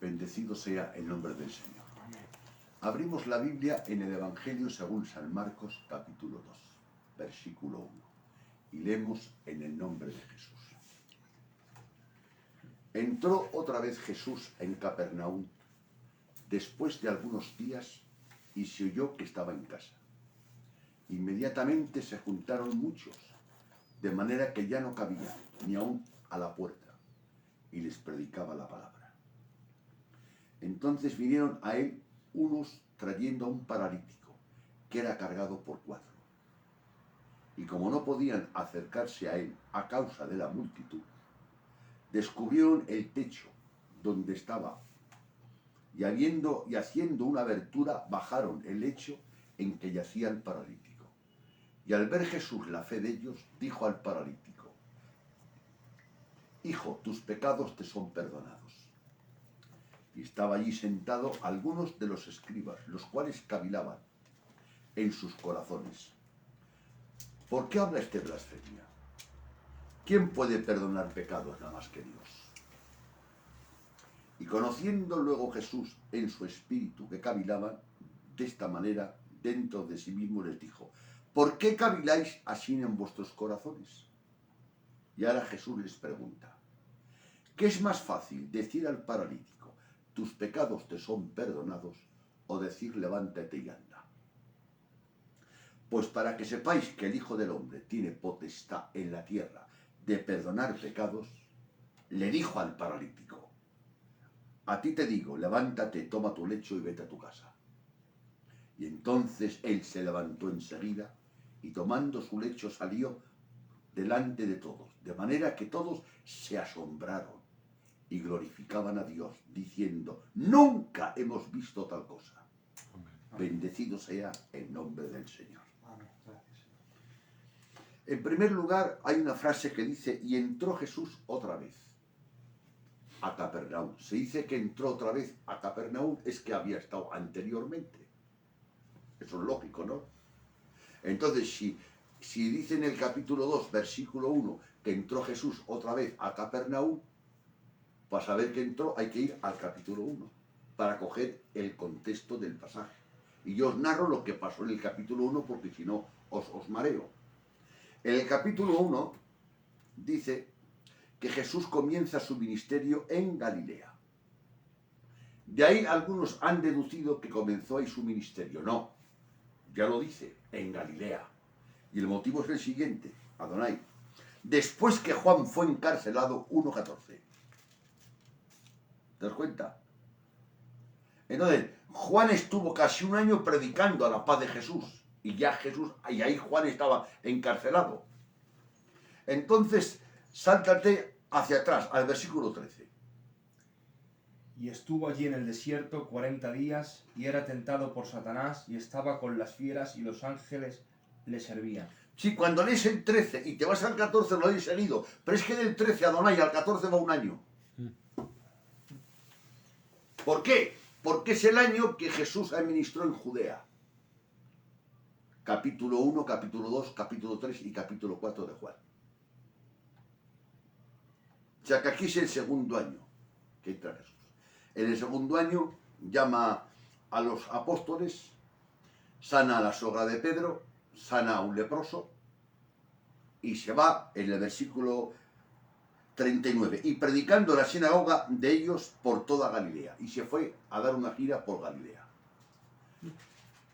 Bendecido sea el nombre del Señor. Abrimos la Biblia en el Evangelio según San Marcos, capítulo 2, versículo 1. Y leemos en el nombre de Jesús. Entró otra vez Jesús en Capernaum después de algunos días y se oyó que estaba en casa. Inmediatamente se juntaron muchos, de manera que ya no cabía ni aún a la puerta, y les predicaba la palabra. Entonces vinieron a él unos trayendo a un paralítico, que era cargado por 4. Y como no podían acercarse a él a causa de la multitud, descubrieron el techo donde estaba, y haciendo una abertura, bajaron el lecho en que yacía el paralítico. Y al ver Jesús la fe de ellos, dijo al paralítico: Hijo, tus pecados te son perdonados. Y estaba allí sentado algunos de los escribas, los cuales cavilaban en sus corazones: ¿por qué habla este blasfemia? ¿Quién puede perdonar pecados nada más que Dios? Y conociendo luego Jesús en su espíritu que cavilaban de esta manera dentro de sí mismo, les dijo: ¿por qué caviláis así en vuestros corazones? Y ahora Jesús les pregunta: ¿qué es más fácil, decir al paralítico: tus pecados te son perdonados, o decir: levántate y anda? Pues para que sepáis que el Hijo del Hombre tiene potestad en la tierra de perdonar pecados, le dijo al paralítico: a ti te digo, levántate, toma tu lecho y vete a tu casa. Y entonces él se levantó enseguida y tomando su lecho salió delante de todos, de manera que todos se asombraron y glorificaban a Dios, diciendo: nunca hemos visto tal cosa. Amén. Bendecido sea el nombre del Señor. Amén. Gracias. En primer lugar, hay una frase que dice: y entró Jesús otra vez a Capernaum. Se dice que entró otra vez a Capernaum, es que había estado anteriormente. Eso es lógico, ¿no? Entonces, si dice en el capítulo 2, versículo 1, que entró Jesús otra vez a Capernaum, para saber que entró hay que ir al capítulo 1, para coger el contexto del pasaje. Y yo os narro lo que pasó en el capítulo 1, porque si no os mareo. En el capítulo 1 dice que Jesús comienza su ministerio en Galilea. De ahí algunos han deducido que comenzó ahí su ministerio. No, ya lo dice, en Galilea. Y el motivo es el siguiente, Adonai. Después que Juan fue encarcelado, 1:14. ¿Te das cuenta? Entonces, Juan estuvo casi un año predicando a la paz de Jesús. Y ahí Juan estaba encarcelado. Entonces, sáltate hacia atrás, al versículo 13. Y estuvo allí en el desierto 40 días, y era tentado por Satanás, y estaba con las fieras, y los ángeles le servían. Sí, cuando lees el 13 y te vas al 14 lo lees seguido, pero es que del 13 a Adonai al 14 va un año. ¿Por qué? Porque es el año que Jesús administró en Judea. Capítulo 1, capítulo 2, capítulo 3 y capítulo 4 de Juan. O sea que aquí es el segundo año que entra Jesús. En el segundo año llama a los apóstoles, sana a la sogra de Pedro, sana a un leproso y se va en el versículo 39, y predicando en la sinagoga de ellos por toda Galilea, y se fue a dar una gira por Galilea.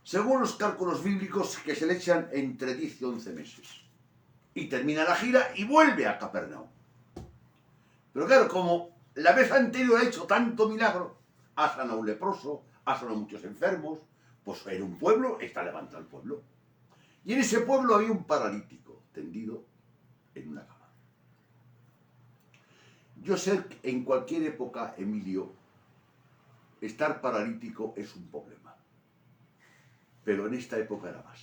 Según los cálculos bíblicos, que se le echan entre 10 y 11 meses. Y termina la gira y vuelve a Capernaum. Pero claro, como la vez anterior ha hecho tanto milagro, ha sanado a un leproso, ha sanado a muchos enfermos, pues en un pueblo está levantado el pueblo. Y en ese pueblo había un paralítico tendido en una cama. Yo sé que en cualquier época, Emilio, estar paralítico es un problema. Pero en esta época era más.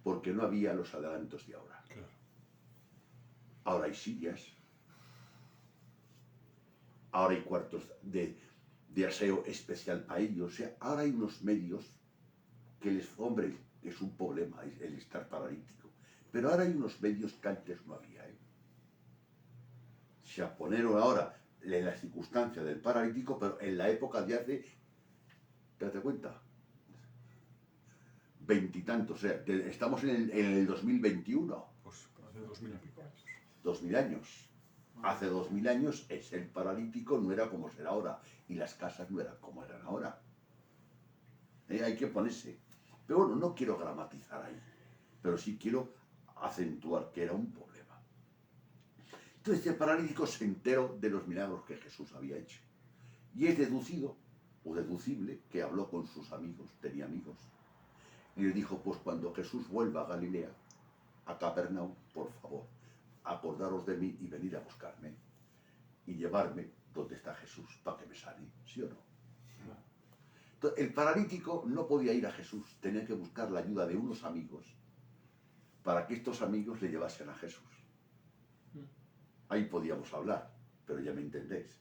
Porque no había los adelantos de ahora. Claro. Ahora hay sillas. Ahora hay cuartos de aseo especial para ellos. O sea, ahora hay unos medios que les... Hombre, es un problema el estar paralítico. Pero ahora hay unos medios que antes no había. O sea, poner ahora en la circunstancia del paralítico, pero en la época de hace, date cuenta, veintitantos, o sea, estamos en el 2021. Pues hace 2000 y pico años. 2000 años. Hace 2000 años el paralítico no era como será ahora y las casas no eran como eran ahora. Hay que ponerse. Pero bueno, no quiero gramatizar ahí, pero sí quiero acentuar que era un problema. Entonces el paralítico se enteró de los milagros que Jesús había hecho. Y es deducido, o deducible, que habló con sus amigos, tenía amigos. Y le dijo, pues cuando Jesús vuelva a Galilea, a Capernaum, por favor, acordaros de mí y venir a buscarme y llevarme donde está Jesús para que me sane, ¿sí o no? Entonces, el paralítico no podía ir a Jesús, tenía que buscar la ayuda de unos amigos para que estos amigos le llevasen a Jesús. Ahí podíamos hablar, pero ya me entendéis.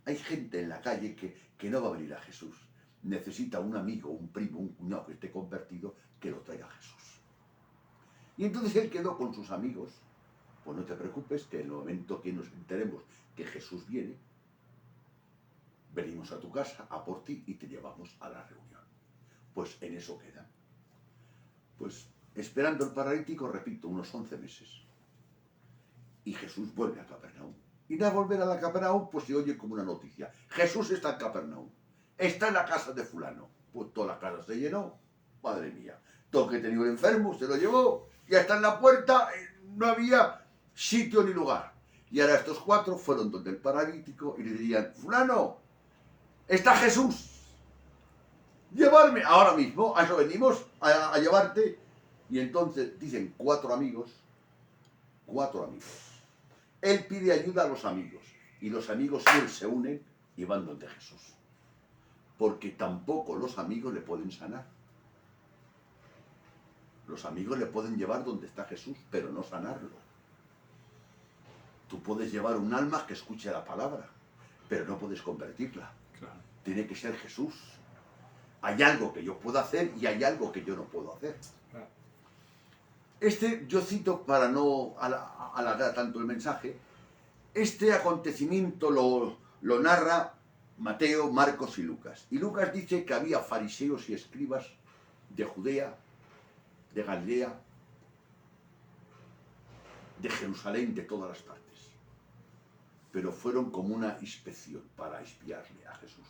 Hay gente en la calle que no va a venir a Jesús. Necesita un amigo, un primo, un cuñado que esté convertido que lo traiga a Jesús. Y entonces él quedó con sus amigos. Pues no te preocupes, que en el momento que nos enteremos que Jesús viene, venimos a tu casa, a por ti, y te llevamos a la reunión. Pues en eso quedan. Pues esperando el paralítico, repito, unos 11 meses. Y Jesús vuelve a Capernaum. Y de volver a la Capernaum, pues se oye como una noticia. Jesús está en Capernaum. Está en la casa de fulano. Pues toda la casa se llenó. Madre mía. Todo que tenía un enfermo, se lo llevó. Y hasta en la puerta no había sitio ni lugar. Y ahora estos 4 fueron donde el paralítico y le dirían, fulano, está Jesús. Llevarme ahora mismo, a eso venimos, a llevarte. Y entonces dicen 4 amigos. Él pide ayuda a los amigos. Y los amigos y él se unen y van donde Jesús. Porque tampoco los amigos le pueden sanar. Los amigos le pueden llevar donde está Jesús, pero no sanarlo. Tú puedes llevar un alma que escuche la palabra, pero no puedes convertirla. Claro. Tiene que ser Jesús. Hay algo que yo puedo hacer y hay algo que yo no puedo hacer. Claro. Yo cito para no alargar tanto el mensaje, este acontecimiento lo narra Mateo, Marcos y Lucas. Y Lucas dice que había fariseos y escribas de Judea, de Galilea, de Jerusalén, de todas las partes. Pero fueron como una inspección para espiarle a Jesús.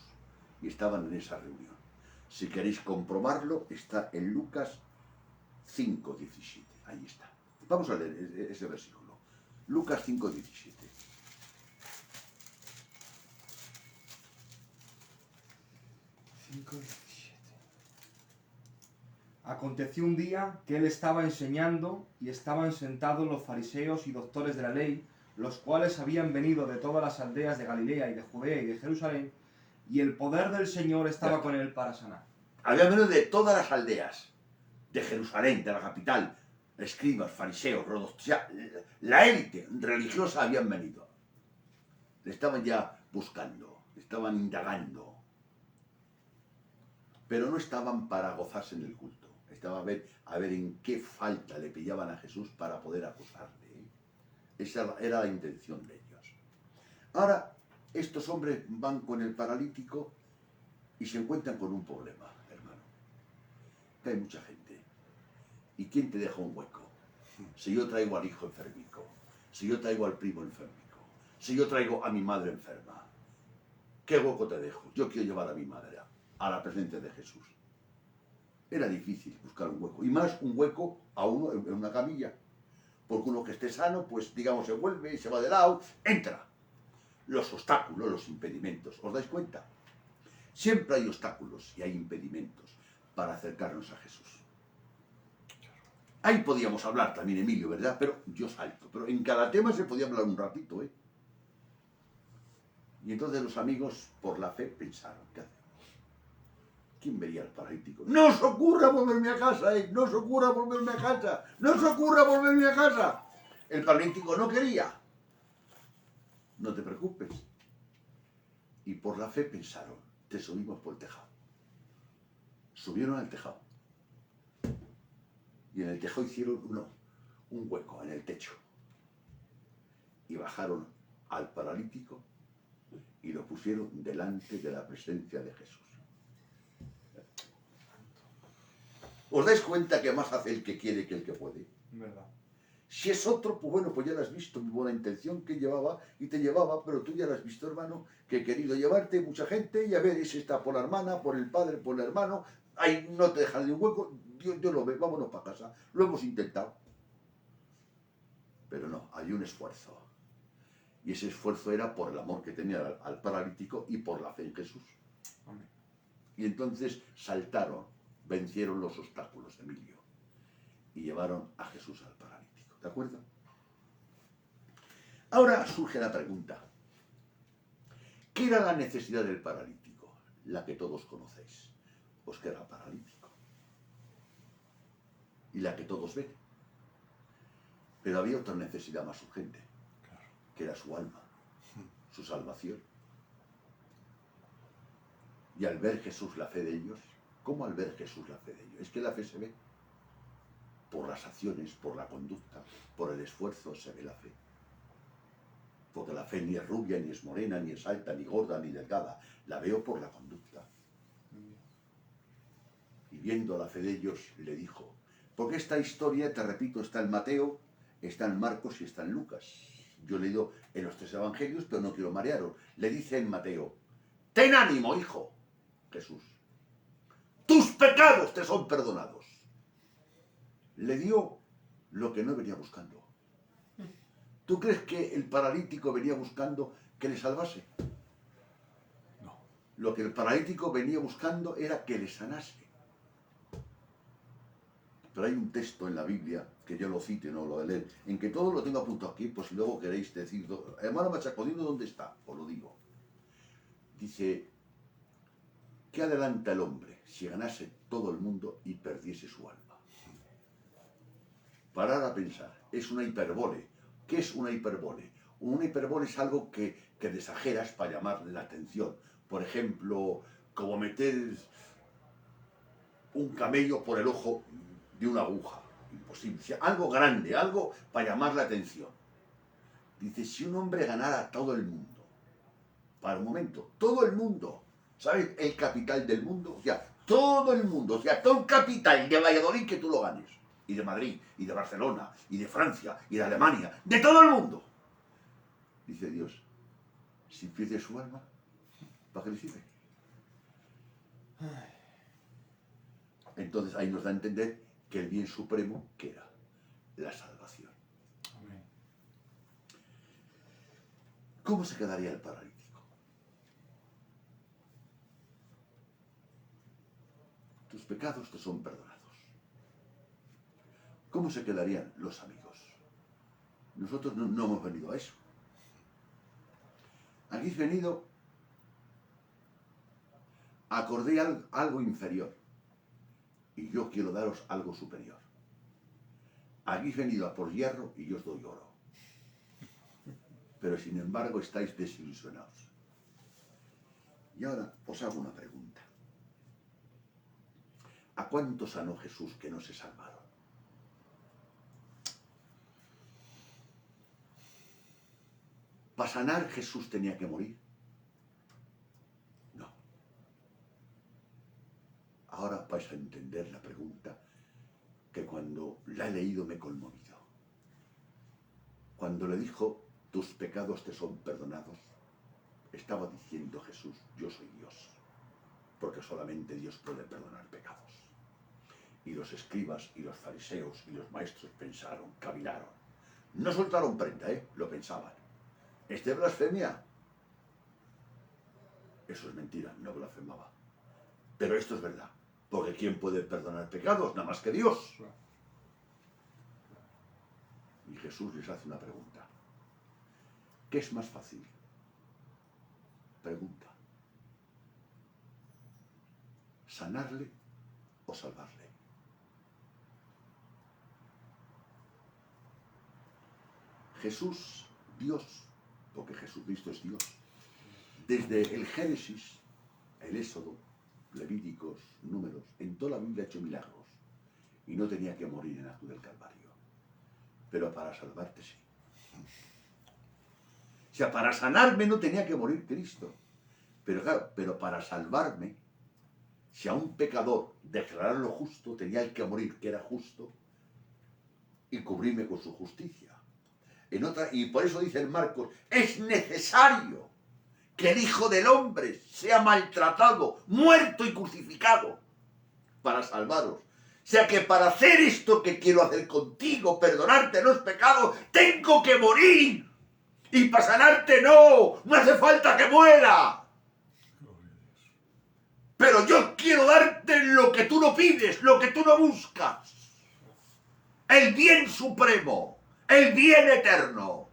Y estaban en esa reunión. Si queréis comprobarlo, está en Lucas 5:17. Ahí está. Vamos a leer ese versículo. Lucas 5:17. Aconteció un día que él estaba enseñando y estaban sentados los fariseos y doctores de la ley, los cuales habían venido de todas las aldeas de Galilea y de Judea y de Jerusalén, y el poder del Señor estaba con él para sanar. Habían venido de todas las aldeas, de Jerusalén, de la capital, escribas, fariseos, o sea, la élite religiosa habían venido. Le estaban ya buscando, le estaban indagando. Pero no estaban para gozarse en el culto. Estaba a ver en qué falta le pillaban a Jesús para poder acusarle. Esa era la intención de ellos. Ahora, estos hombres van con el paralítico y se encuentran con un problema, hermano. Que hay mucha gente. ¿Y quién te deja un hueco? Si yo traigo al hijo enfermico, si yo traigo al primo enfermico, si yo traigo a mi madre enferma, ¿qué hueco te dejo? Yo quiero llevar a mi madre a la presencia de Jesús. Era difícil buscar un hueco, y más un hueco a uno en una camilla, porque uno que esté sano, pues digamos se vuelve, se va de lado, entra. Los obstáculos, los impedimentos, ¿os dais cuenta? Siempre hay obstáculos y hay impedimentos para acercarnos a Jesús. Ahí podíamos hablar también, Emilio, ¿verdad? Pero yo salto, pero en cada tema se podía hablar un ratito, ¿eh? Y entonces los amigos, por la fe, pensaron, ¿qué hacemos? ¿Quién vería al paralítico? ¡No os ocurra volverme a casa, ¡No os ocurra volverme a casa! ¡No os ocurra volverme a casa! El paralítico no quería. No te preocupes. Y por la fe pensaron, te subimos por el tejado. Subieron al tejado. Y en el tejado hicieron un hueco en el techo. Y bajaron al paralítico y lo pusieron delante de la presencia de Jesús. ¿Os dais cuenta que más hace el que quiere que el que puede? ¿Verdad? Si es otro, pues bueno, pues ya lo has visto, mi buena intención que llevaba y te llevaba, pero tú ya lo has visto, hermano, que he querido llevarte mucha gente y a ver, ese está por la hermana, por el padre, por el hermano, ahí no te dejan ni un hueco, Dios lo ve, vámonos para casa. Lo hemos intentado. Pero no, hay un esfuerzo. Y ese esfuerzo era por el amor que tenía al paralítico y por la fe en Jesús. Amén. Y entonces saltaron, vencieron los obstáculos, Emilio, y llevaron a Jesús al paralítico. ¿De acuerdo? Ahora surge la pregunta. ¿Qué era la necesidad del paralítico? La que todos conocéis. Pues que era paralítico. Y la que todos ven. Pero había otra necesidad más urgente, que era su alma, su salvación. Y al ver Jesús la fe de ellos, ¿cómo al ver Jesús la fe de ellos? Es que la fe se ve. Por las acciones, por la conducta, por el esfuerzo se ve la fe. Porque la fe ni es rubia, ni es morena, ni es alta, ni gorda, ni delgada. La veo por la conducta. Y viendo la fe de ellos, le dijo, porque esta historia, te repito, está en Mateo, está en Marcos y está en Lucas. Yo he leído en los 3 evangelios, pero no quiero marearos. Le dice en Mateo, ten ánimo, hijo, Jesús. Tus pecados te son perdonados. Le dio lo que no venía buscando. ¿Tú crees que el paralítico venía buscando que le salvase? No. Lo que el paralítico venía buscando era que le sanase. Pero hay un texto en la Biblia, que yo lo cite, no lo de leer, en que todo lo tengo apuntado aquí, por si luego queréis decir, hermano Machacodino, ¿dónde está? Os lo digo. Dice, ¿qué adelanta el hombre si ganase todo el mundo y perdiese su alma? Parar a pensar, es una hiperbole. ¿Qué es una hiperbole? Una hiperbole es algo que desajeras para llamar la atención. Por ejemplo, como meter un camello por el ojo de una aguja. Imposible. O sea, algo grande, algo para llamar la atención. Dice, si un hombre ganara todo el mundo, para un momento, todo el mundo, ¿sabes? El capital del mundo, o sea, todo el mundo, o sea, todo el capital de Valladolid que tú lo ganes. Y de Madrid, y de Barcelona, y de Francia, y de Alemania, de todo el mundo. Dice Dios, si pierde su alma, ¿para qué le sirve? Entonces ahí nos da a entender que el bien supremo, ¿qué era? La salvación. Amén. ¿Cómo se quedaría el paralítico? Tus pecados te son perdonados. ¿Cómo se quedarían los amigos? Nosotros no hemos venido a eso. Aquí has venido a acordar algo inferior. Y yo quiero daros algo superior. Habéis venido a por hierro y yo os doy oro. Pero sin embargo estáis desilusionados. Y ahora os hago una pregunta. ¿A cuántos sanó Jesús que no se salvaron? ¿Para sanar Jesús tenía que morir? No. Ahora vais a entender la pregunta que cuando la he leído me he conmovido. Cuando le dijo, tus pecados te son perdonados, estaba diciendo Jesús, yo soy Dios, porque solamente Dios puede perdonar pecados. Y los escribas y los fariseos y los maestros pensaron, cavilaron. No soltaron prenda, lo pensaban. ¿Este blasfemia? Eso es mentira, no blasfemaba. Pero esto es verdad, porque ¿quién puede perdonar pecados? Nada más que Dios. Y Jesús les hace una pregunta. ¿Qué es más fácil? Pregunta. ¿Sanarle o salvarle? Jesús, Dios, porque Jesucristo es Dios, desde el Génesis, el Éxodo, Levíticos, Números, en toda la Biblia ha hecho milagros y no tenía que morir en la cruz del Calvario. Pero para salvarte sí. sea, para sanarme no tenía que morir Cristo. Pero claro, pero para salvarme, si a un pecador declararlo justo, tenía el que morir, que era justo, y cubrirme con su justicia. Y por eso dice el Marcos, es necesario que el Hijo del Hombre sea maltratado, muerto y crucificado para salvaros. O sea que para hacer esto que quiero hacer contigo, perdonarte los pecados, tengo que morir. Y para sanarte no hace falta que muera. Gloria a Dios. Pero yo quiero darte lo que tú no pides, lo que tú no buscas. El bien supremo, el bien eterno.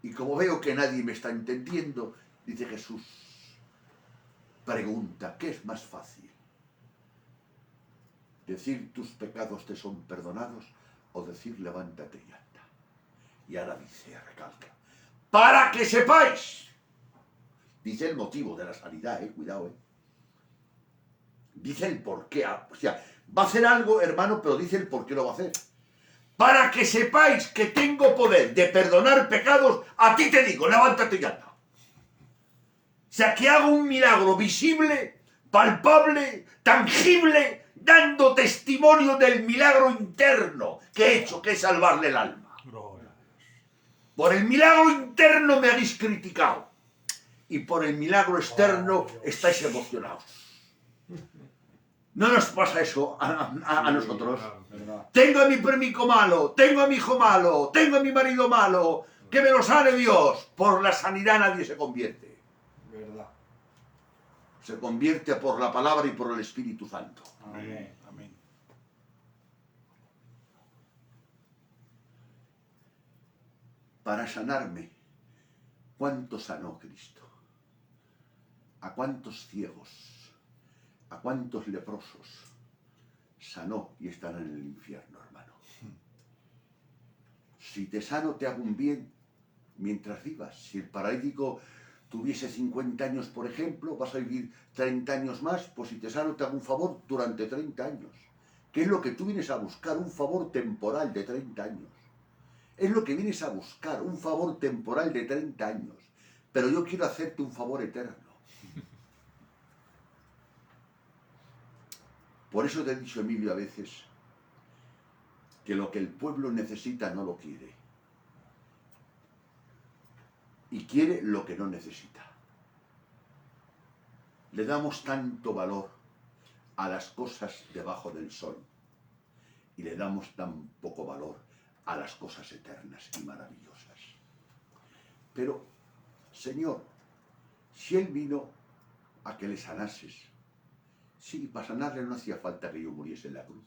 Y como veo que nadie me está entendiendo, dice Jesús, pregunta, ¿qué es más fácil? ¿Decir tus pecados te son perdonados o decir levántate y anda? Y ahora dice, recalca, para que sepáis, dice el motivo de la sanidad, cuidado, dice el por qué, o sea, va a hacer algo, hermano, pero dice el por qué lo va a hacer. Para que sepáis que tengo poder de perdonar pecados, a ti te digo, levántate y anda. O sea, que hago un milagro visible, palpable, tangible, dando testimonio del milagro interno que he hecho, que es salvarle el alma. Gloria a Dios. Por el milagro interno me habéis criticado y por el milagro externo estáis emocionados. ¿No nos pasa eso a nosotros? Claro. ¿Verdad? Tengo a mi primico malo, tengo a mi hijo malo, tengo a mi marido malo, que me lo sane Dios. Por la sanidad nadie se convierte. ¿Verdad? Se convierte por la palabra y por el Espíritu Santo. Amén. Amén. Para sanarme, ¿cuánto sanó Cristo? ¿A cuántos ciegos? ¿A cuántos leprosos sanó y están en el infierno, hermano? Si te sano, te hago un bien mientras vivas. Si el paralítico tuviese 50 años, por ejemplo, vas a vivir 30 años más, pues si te sano, te hago un favor durante 30 años. ¿Qué es lo que tú vienes a buscar? Un favor temporal de 30 años. Es lo que vienes a buscar, un favor temporal de 30 años. Pero yo quiero hacerte un favor eterno. Por eso te he dicho, Emilio, a veces, que lo que el pueblo necesita no lo quiere. Y quiere lo que no necesita. Le damos tanto valor a las cosas debajo del sol y le damos tan poco valor a las cosas eternas y maravillosas. Pero, Señor, si Él vino a que le sanases, sí, para sanarle no hacía falta que yo muriese en la cruz.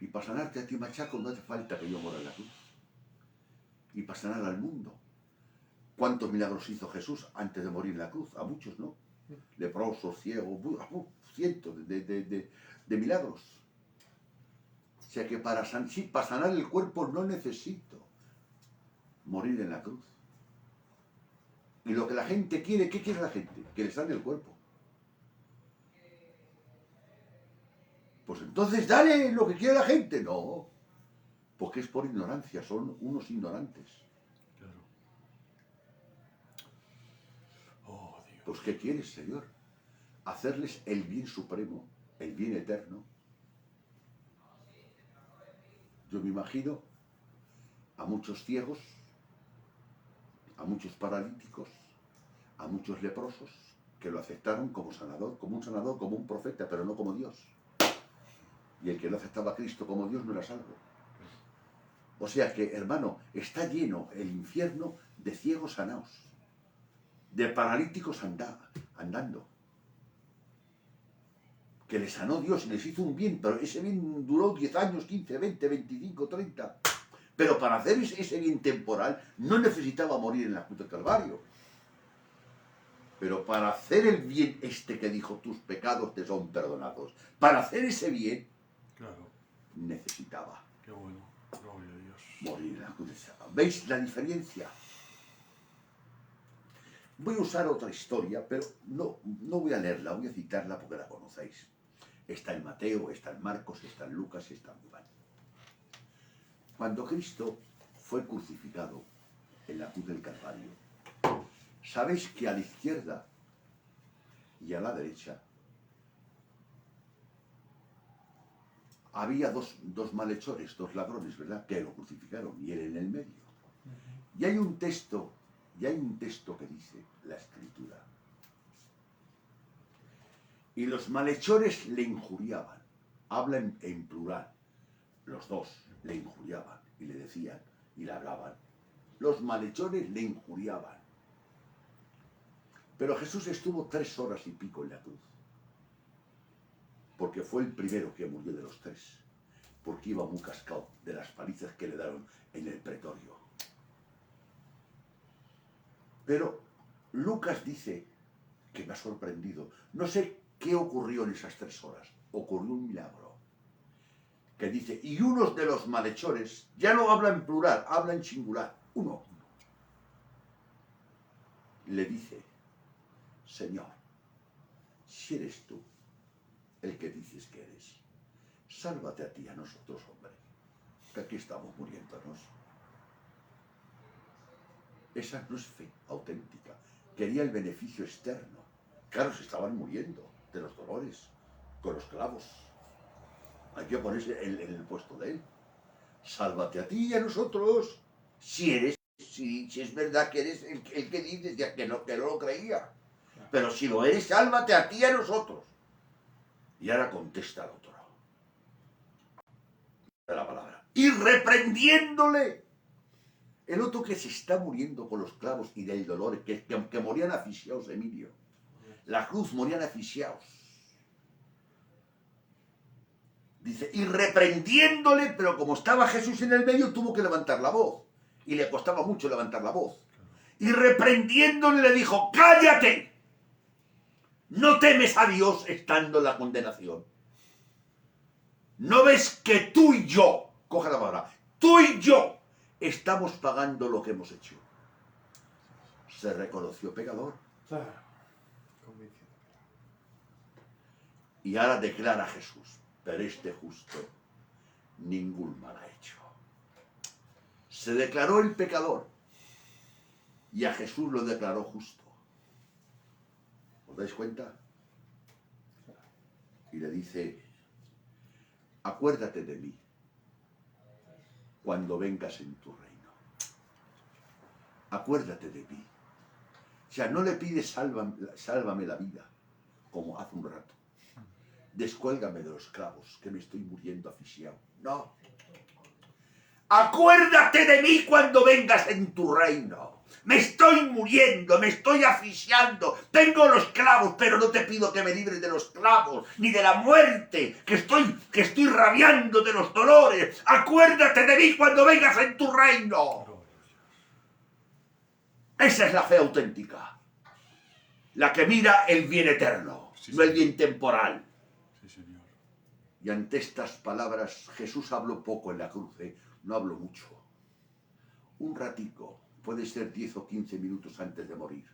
Y para sanarte a ti, machaco, no hace falta que yo muera en la cruz. Y para sanar al mundo. ¿Cuántos milagros hizo Jesús antes de morir en la cruz? A muchos, ¿no? Leprosos, ciegos, cientos de milagros. O sea que para sanar el cuerpo no necesito morir en la cruz. Y lo que la gente quiere, ¿qué quiere la gente? Que le sane el cuerpo. Pues entonces dale lo que quiere la gente. No, porque es por ignorancia, son unos ignorantes. Claro. Oh, Dios. Pues ¿qué quieres, Señor? Hacerles el bien supremo, el bien eterno. Yo me imagino a muchos ciegos, a muchos paralíticos, a muchos leprosos, que lo aceptaron como sanador, como un profeta, pero no como Dios. Y el que no aceptaba a Cristo como Dios no era salvo. O sea que, hermano, está lleno el infierno de ciegos sanados, de paralíticos andando. Que les sanó Dios y les hizo un bien, pero ese bien duró 10 años, 15, 20, 25, 30. Pero para hacer ese bien temporal no necesitaba morir en la cruz del Calvario. Pero para hacer el bien que dijo, tus pecados te son perdonados, para hacer ese bien, Claro. necesitaba Qué bueno. Gloria a Dios. morir en la cruz del Calvario. ¿Veis la diferencia? Voy a usar otra historia, pero no voy a leerla, voy a citarla porque la conocéis. Está en Mateo, está en Marcos, está en Lucas y está en Juan. Cuando Cristo fue crucificado en la cruz del Calvario. ¿Sabéis que a la izquierda y a la derecha había dos malhechores, dos ladrones, ¿verdad? Que lo crucificaron y él en el medio. Y hay un texto que dice la Escritura. Y los malhechores le injuriaban. Habla en plural. Los dos le injuriaban y le decían y le hablaban. Los malhechores le injuriaban. Pero Jesús estuvo 3 horas y pico en la cruz. Porque fue el primero que murió de los 3. Porque iba muy cascado de las palizas que le dieron en el pretorio. Pero Lucas dice, que me ha sorprendido, no sé qué ocurrió en esas 3 horas. Ocurrió un milagro. Que dice, y unos de los malhechores, ya no habla en plural, habla en singular, uno, le dice, Señor, si eres tú el que dices que eres, sálvate a ti, a nosotros, hombre, que aquí estamos muriéndonos. Esa no es fe auténtica. Quería el beneficio externo. Claro, se estaban muriendo de los dolores, con los clavos. Hay que ponerse en el puesto de él. Sálvate a ti y a nosotros. Si es verdad que eres el que dices, ya que no lo creía. Pero si lo eres, sálvate a ti y a nosotros. Y ahora contesta el otro. La palabra. Y reprendiéndole. El otro que se está muriendo con los clavos y del dolor, que morían asfixiados, Emilio. La cruz morían asfixiados. Dice, y reprendiéndole, pero como estaba Jesús en el medio, tuvo que levantar la voz. Y le costaba mucho levantar la voz. Y reprendiéndole le dijo, ¡cállate! ¿No temes a Dios estando en la condenación? ¿No ves que tú y yo, coja la palabra, tú y yo estamos pagando lo que hemos hecho? Se reconoció pecador. Claro. Convicción. Y ahora declara Jesús, pero este justo ningún mal ha hecho. Se declaró el pecador y a Jesús lo declaró justo. ¿Os dais cuenta? Y le dice, acuérdate de mí cuando vengas en tu reino. Acuérdate de mí. O sea, no le pides sálvame la vida, como hace un rato. Descuélgame de los clavos, que me estoy muriendo asfixiado. No. Acuérdate de mí cuando vengas en tu reino. Me estoy muriendo, me estoy asfixiando. Tengo los clavos, pero no te pido que me libres de los clavos, ni de la muerte, que estoy rabiando de los dolores. Acuérdate de mí cuando vengas en tu reino. Esa es la fe auténtica. La que mira el bien eterno, Sí, no el sí. bien temporal. Sí, Señor. Y ante estas palabras, Jesús habló poco en la cruz, no habló mucho. Un ratico, puede ser 10 o 15 minutos antes de morir.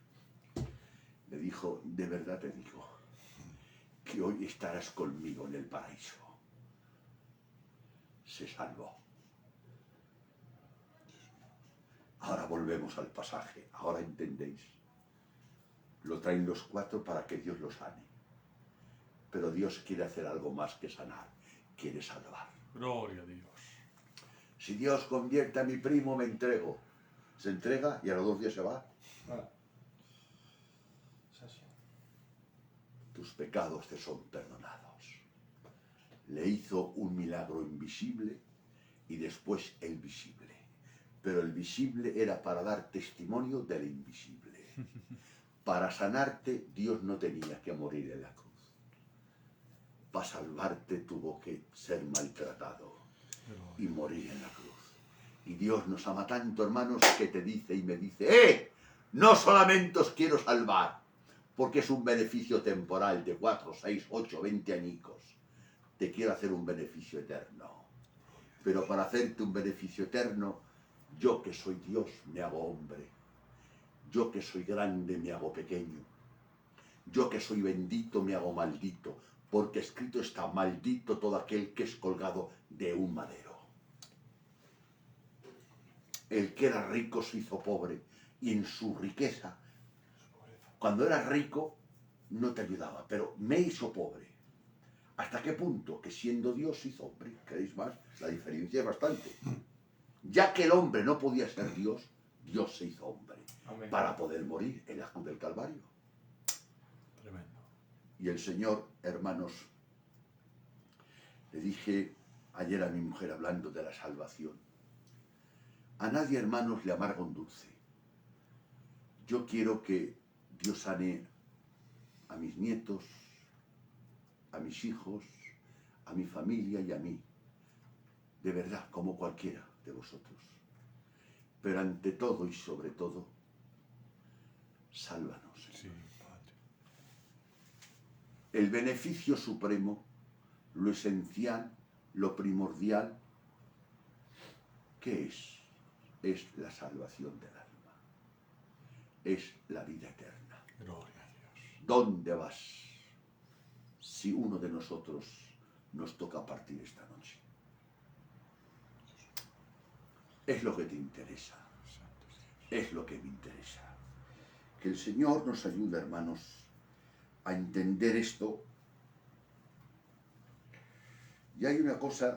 Le dijo, de verdad te digo, que hoy estarás conmigo en el paraíso. Se salvó. Ahora volvemos al pasaje, ahora entendéis. Lo traen los 4 para que Dios los sane. Pero Dios quiere hacer algo más que sanar, quiere salvar. Gloria a Dios. Si Dios convierte a mi primo, me entrego. Se entrega y a los 2 días se va. Claro. Es así. Tus pecados te son perdonados. Le hizo un milagro invisible y después el visible. Pero el visible era para dar testimonio del invisible. Para sanarte, Dios no tenía que morir en la cruz. Para salvarte tuvo que ser maltratado y morir en la cruz. Y Dios nos ama tanto, hermanos, que te dice y me dice, no solamente os quiero salvar, porque es un beneficio temporal de 4, 6, 8, 20 añicos. Te quiero hacer un beneficio eterno. Pero para hacerte un beneficio eterno, yo que soy Dios me hago hombre. Yo que soy grande me hago pequeño. Yo que soy bendito me hago maldito. Porque escrito está, maldito todo aquel que es colgado de un madero. El que era rico se hizo pobre y en su riqueza, cuando eras rico, no te ayudaba, pero me hizo pobre. ¿Hasta qué punto? Que siendo Dios se hizo hombre. ¿Queréis más? La diferencia es bastante. Ya que el hombre no podía ser Dios, Dios se hizo hombre Amén. para poder morir en la cruz del Calvario. Tremendo. Y el Señor, hermanos, le dije ayer a mi mujer hablando de la salvación, a nadie, hermanos, le amarga un dulce. Yo quiero que Dios sane a mis nietos, a mis hijos, a mi familia y a mí. De verdad, como cualquiera de vosotros. Pero ante todo y sobre todo, sálvanos. Sí, Padre. El beneficio supremo, lo esencial, lo primordial, ¿qué es? Es la salvación del alma. Es la vida eterna. Gloria a Dios. ¿Dónde vas si uno de nosotros nos toca partir esta noche? Es lo que te interesa. Santo es Dios. Es lo que me interesa. Que el Señor nos ayude, hermanos, a entender esto. Y hay una cosa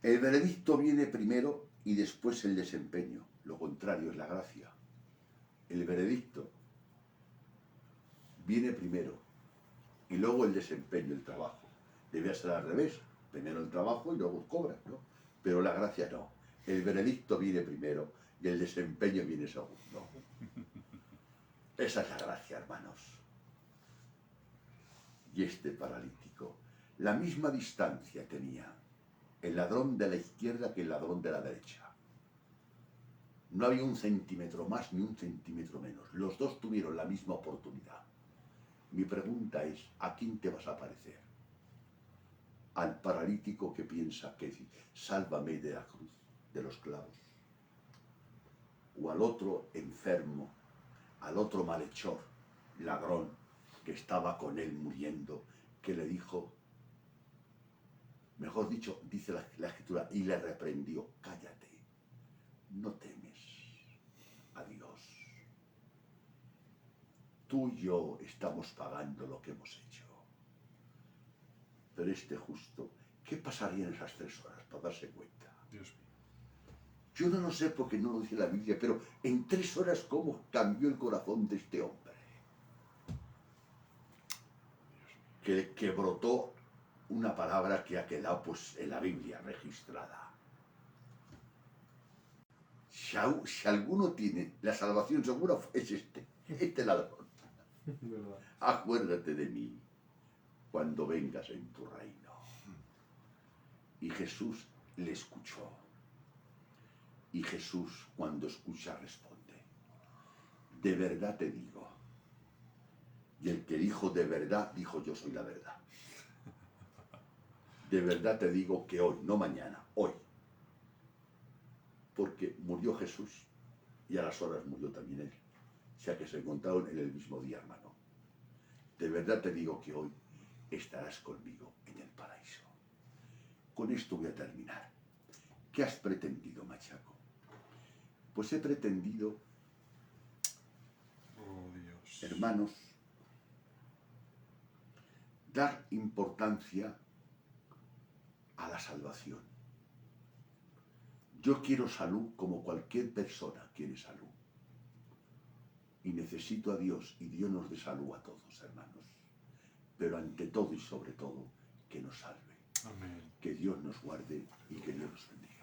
el veredicto viene primero y después el desempeño. Lo contrario es la gracia. El veredicto viene primero y luego el desempeño, el trabajo. Debe ser al revés. Primero el trabajo y luego cobras, ¿no? Pero la gracia no. El veredicto viene primero y el desempeño viene segundo. Esa es la gracia, hermanos. Y este paralítico, la misma distancia tenía el ladrón de la izquierda que el ladrón de la derecha. No había un centímetro más ni un centímetro menos. Los dos tuvieron la misma oportunidad. Mi pregunta es, ¿a quién te vas a parecer? ¿Al paralítico que piensa que sálvame de la cruz, de los clavos? ¿O al otro enfermo, al otro malhechor, ladrón, que estaba con él muriendo, que le dijo, mejor dicho, dice la Escritura, y le reprendió, cállate, no temes a Dios. Tú y yo estamos pagando lo que hemos hecho. Pero este justo, ¿qué pasaría en esas 3 horas para darse cuenta? Dios mío. Yo no sé por qué no lo dice la Biblia, pero en 3 horas cómo cambió el corazón de este hombre. Que brotó una palabra que ha quedado pues en la Biblia registrada. Si alguno tiene la salvación segura es este ladrón. ¿Verdad? Acuérdate de mí cuando vengas en tu reino. Y Jesús le escuchó. Y Jesús, cuando escucha, responde. De verdad te digo. Y el que dijo de verdad, dijo yo soy la verdad. De verdad te digo que hoy, no mañana, hoy. Porque murió Jesús y a las horas murió también él. O sea que se encontraron en el mismo día, hermano. De verdad te digo que hoy estarás conmigo en el paraíso. Con esto voy a terminar. ¿Qué has pretendido, machaco? Pues he pretendido, Oh Dios. hermanos, dar importancia a la salvación. Yo quiero salud como cualquier persona quiere salud. Y necesito a Dios y Dios nos dé salud a todos, hermanos. Pero ante todo y sobre todo, que nos salve. Amén. Que Dios nos guarde y que Dios nos bendiga.